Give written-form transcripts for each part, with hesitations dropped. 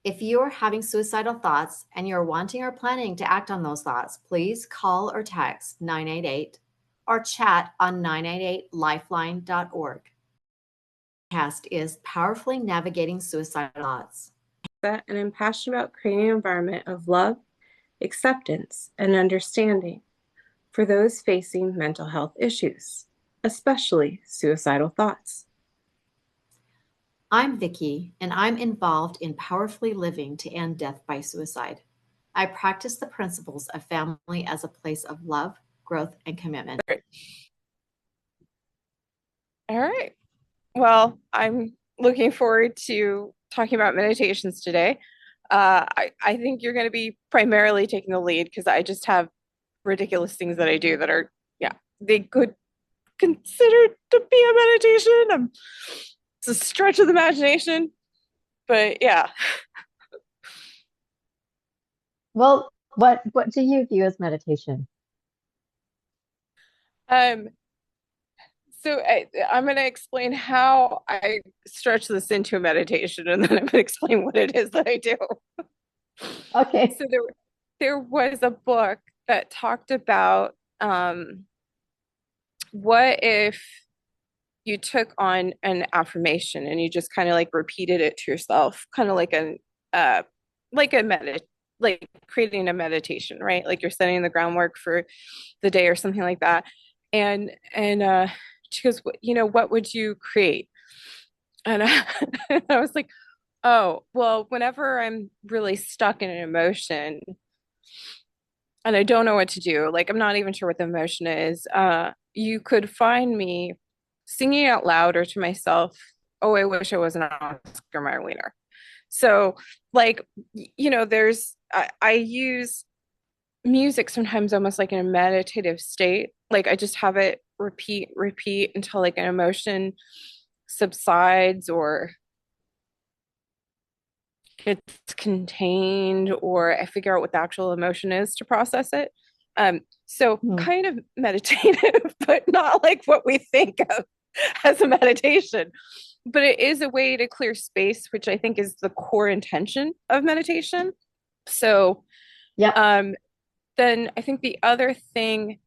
If you are having suicidal thoughts and you're wanting or planning to act on those thoughts, please call or text 988 or chat on 988lifeline.org. Podcast is Powerfully Navigating Suicidal Thoughts. And I'm passionate about creating an environment of love, acceptance, and understanding for those facing mental health issues, especially suicidal thoughts. I'm Vicki, and I'm involved in powerfully living to end death by suicide. I practice the principles of family as a place of love, growth, and commitment. All right. Well, I'm looking forward to talking about meditations today. I think you're going to be primarily taking the lead because I just have ridiculous things that I do that are, yeah, they could consider to be a meditation. It's a stretch of the imagination, but yeah. Well, what do you view as meditation? Um, so I'm going to explain how I stretch this into a meditation, and then I'm going to explain what it is that I do. Okay. So there was a book that talked about what if you took on an affirmation and you just kind of like repeated it to yourself, kind of like like creating a meditation, right? Like you're setting the groundwork for the day or something like that. And she goes, what would you create? And I was like, oh, well, whenever I'm really stuck in an emotion and I don't know what to do, like I'm not even sure what the emotion is, you could find me singing out loud or to myself, oh, I wish I was an Oscar Mayer Wiener. So, like, I use music sometimes almost like in a meditative state. Like I just have it repeat until like an emotion subsides or gets contained, or I figure out what the actual emotion is to process it. So kind of meditative, but not like what we think of as a meditation. But it is a way to clear space, which I think is the core intention of meditation. So, Yeah. then I think the other thing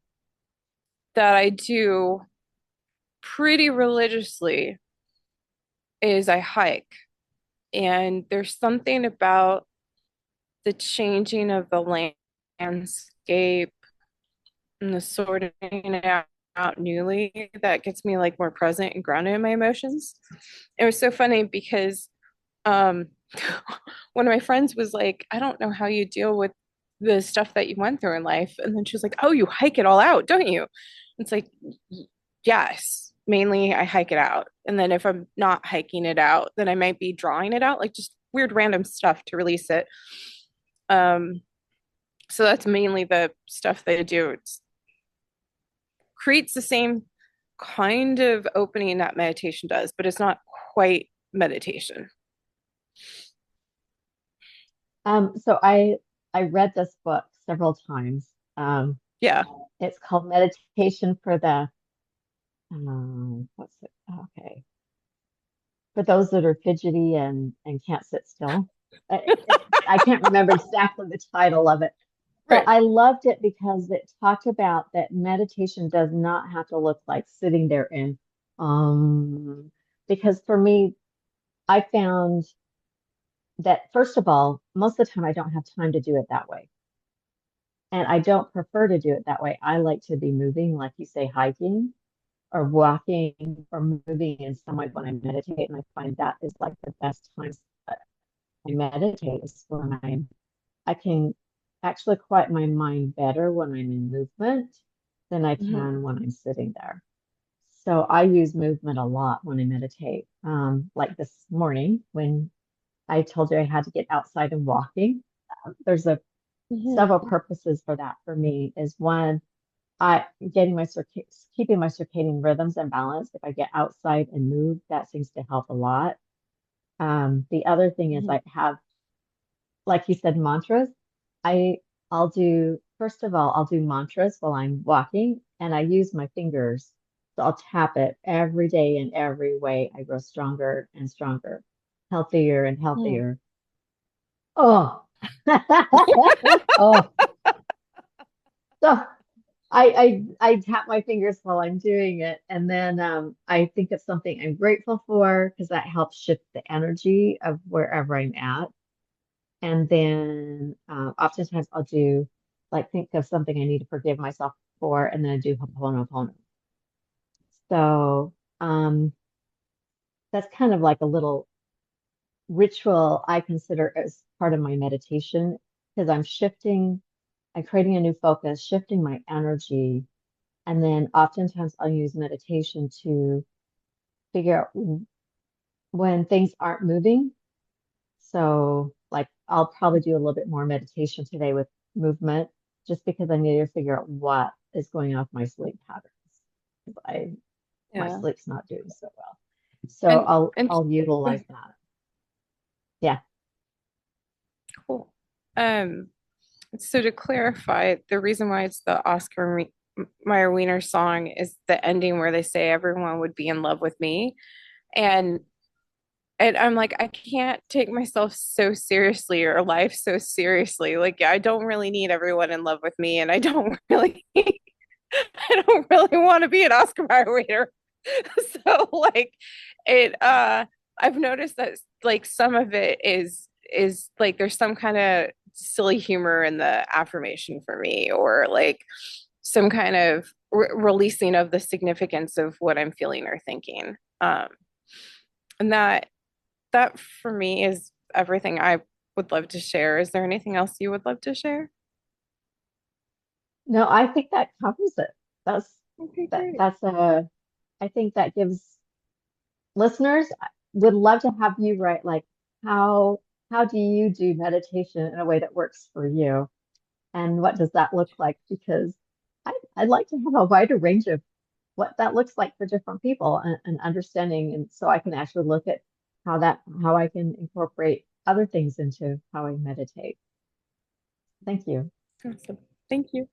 that I do pretty religiously is I hike. And there's something about the changing of the landscape and the sorting it out newly that gets me like more present and grounded in my emotions. It was so funny because um one of my friends was like, I don't know how you deal with the stuff that you went through in life. And then she was like, oh, you hike it all out, don't you? It's like, yes, mainly I hike it out. And then if I'm not hiking it out, then I might be drawing it out, like just weird random stuff to release it. So that's mainly the stuff that I do. It creates the same kind of opening that meditation does, but it's not quite meditation. So I read this book several times. Yeah. It's called Meditation for the what's it? Okay. For those that are fidgety and can't sit still. I can't remember exactly the title of it. But Right. I loved it because it talked about that meditation does not have to look like sitting there in because for me, I found that first of all, most of the time I don't have time to do it that way. And I don't prefer to do it that way. I like to be moving, like you say, hiking or walking or moving in some way when I meditate. And I find that is like the best times that I meditate is when I can actually quiet my mind better when I'm in movement than I can when I'm sitting there. So I use movement a lot when I meditate. Like this morning when I told you I had to get outside and walking. There's a several purposes for that for me is one, I getting my keeping my circadian rhythms and balance. If I get outside and move, that seems to help a lot. The other thing is I have, like you said, mantras. I I'll do first of all, I'll do mantras while I'm walking, and I use my fingers. So I'll tap it every day in every way. I grow stronger and stronger, healthier and healthier. Oh. Oh. So I tap my fingers while I'm doing it, and then I think of something I'm grateful for because that helps shift the energy of wherever I'm at. And then oftentimes I'll do like think of something I need to forgive myself for, and then I do Ho'oponopono. So that's kind of like a little ritual I consider as part of my meditation because I'm creating a new focus, shifting my energy. And then oftentimes I'll use meditation to figure out when things aren't moving. So, like, I'll probably do a little bit more meditation today with movement just because I need to figure out what is going on with my sleep patterns. 'Cause my Yeah. sleep's not doing so well. So And I'll utilize that. Yeah. cool. Um, so to clarify, the reason why it's the Meyer Wiener song is the ending where they say everyone would be in love with me. And I'm like, I can't take myself so seriously or life so seriously. Like, I don't really need everyone in love with me, and I don't really, I don't really want to be an Oscar Mayer Wiener. So, like, it, I've noticed that like some of it is like there's some kind of silly humor in the affirmation for me, or like some kind of releasing of the significance of what I'm feeling or thinking. And that for me is everything I would love to share. Is there anything else you would love to share? No, I think that covers it. That's Okay, that great. that's a I think that gives listeners would love to have you write like how how do you do meditation in a way that works for you? And what does that look like? Because I'd like to have a wider range of what that looks like for different people and understanding. And so I can actually look at how I can incorporate other things into how I meditate. Thank you. Awesome. Thank you.